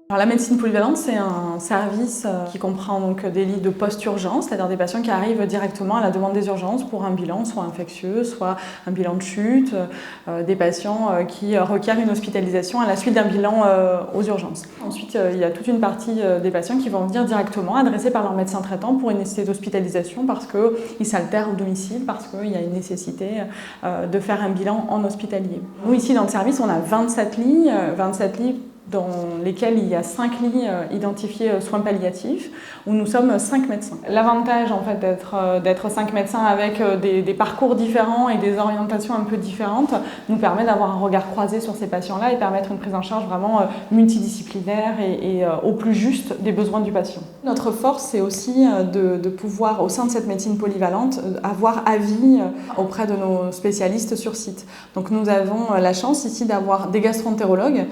Alors, la médecine polyvalente, c'est un service qui comprend donc des lits de post-urgence, c'est-à-dire des patients qui arrivent directement à la demande des urgences pour un bilan soit infectieux, soit un bilan de chute, des patients qui requièrent une hospitalisation à la suite d'un bilan aux urgences. Ensuite, il y a toute une partie des patients qui vont venir directement adressés par leur médecin traitant pour une nécessité d'hospitalisation parce qu'ils s'altèrent au domicile, parce qu'il y a une nécessité de faire un bilan en hospitalier. Nous, ici, dans le service, on a 27 lits dans lesquels il y a 5 lits identifiés soins palliatifs, où nous sommes 5 médecins. L'avantage en fait, d'être 5 médecins avec des parcours différents et des orientations un peu différentes nous permet d'avoir un regard croisé sur ces patients-là et permettre une prise en charge vraiment multidisciplinaire et au plus juste des besoins du patient. Notre force, c'est aussi de pouvoir, au sein de cette médecine polyvalente, avoir avis auprès de nos spécialistes sur site. Donc nous avons la chance ici d'avoir des gastroentérologues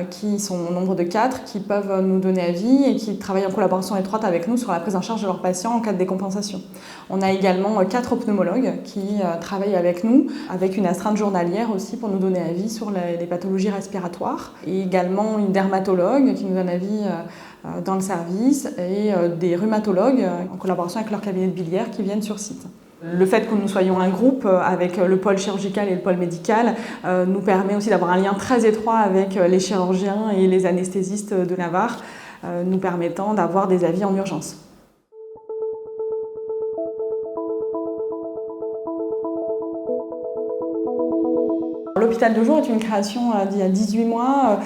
qui sont au nombre de 4, qui peuvent nous donner avis et qui travaillent en collaboration étroite avec nous sur la prise en charge de leurs patients en cas de décompensation. On a également 4 pneumologues qui travaillent avec nous, avec une astreinte journalière aussi pour nous donner avis sur les pathologies respiratoires. Et également une dermatologue qui nous donne avis dans le service et des rhumatologues en collaboration avec leur cabinet de biliaire qui viennent sur site. Le fait que nous soyons un groupe avec le pôle chirurgical et le pôle médical nous permet aussi d'avoir un lien très étroit avec les chirurgiens et les anesthésistes de Navarre, nous permettant d'avoir des avis en urgence. L'hôpital de jour est une création d'il y a 18 mois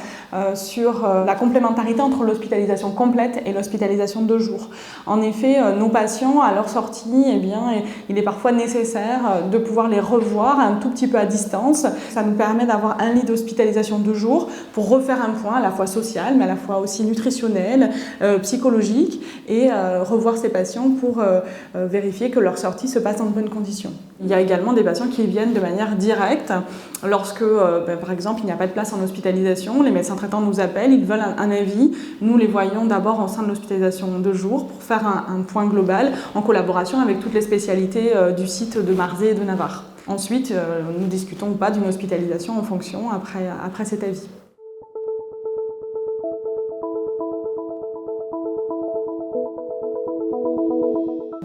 sur la complémentarité entre l'hospitalisation complète et l'hospitalisation de jour. En effet, nos patients, à leur sortie, il est parfois nécessaire de pouvoir les revoir un tout petit peu à distance. Ça nous permet d'avoir un lit d'hospitalisation de jour pour refaire un point à la fois social, mais à la fois aussi nutritionnel, psychologique, et revoir ces patients pour vérifier que leur sortie se passe dans de bonnes conditions. Il y a également des patients qui viennent de manière directe. Lorsque, par exemple, il n'y a pas de place en hospitalisation, les médecins traitants nous appellent, ils veulent un avis. Nous les voyons d'abord en sein de l'hospitalisation de jour pour faire un point global en collaboration avec toutes les spécialités du site de Marzé et de Navarre. Ensuite, nous discutons ou pas d'une hospitalisation en fonction après cet avis.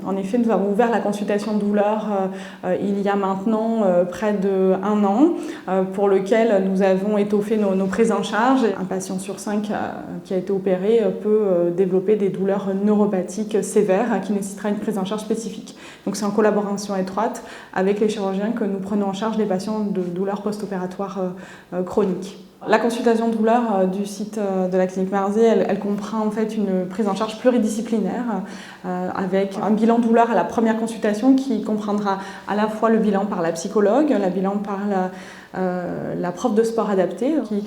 En effet, nous avons ouvert la consultation douleur il y a maintenant près d'1 an, pour lequel nous avons étoffé nos prises en charge. Un patient sur 5 qui a été opéré peut développer des douleurs neuropathiques sévères qui nécessitera une prise en charge spécifique. Donc c'est en collaboration étroite avec les chirurgiens que nous prenons en charge les patients de douleurs post-opératoires chroniques. La consultation douleur du site de la clinique Marzé, elle comprend en fait une prise en charge pluridisciplinaire avec un bilan douleur à la première consultation qui comprendra à la fois le bilan par la psychologue, le bilan par la prof de sport adaptée qui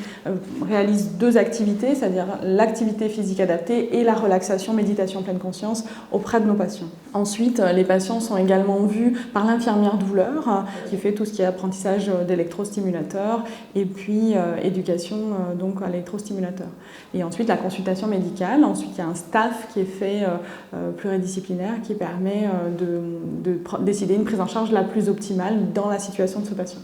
réalise 2 activités, c'est-à-dire l'activité physique adaptée et la relaxation, méditation pleine conscience auprès de nos patients. Ensuite, les patients sont également vus par l'infirmière douleur qui fait tout ce qui est apprentissage d'électrostimulateur et puis éducation donc à l'électrostimulateur. Et ensuite, la consultation médicale. Ensuite, il y a un staff qui est fait pluridisciplinaire qui permet de décider une prise en charge la plus optimale dans la situation de ce patient.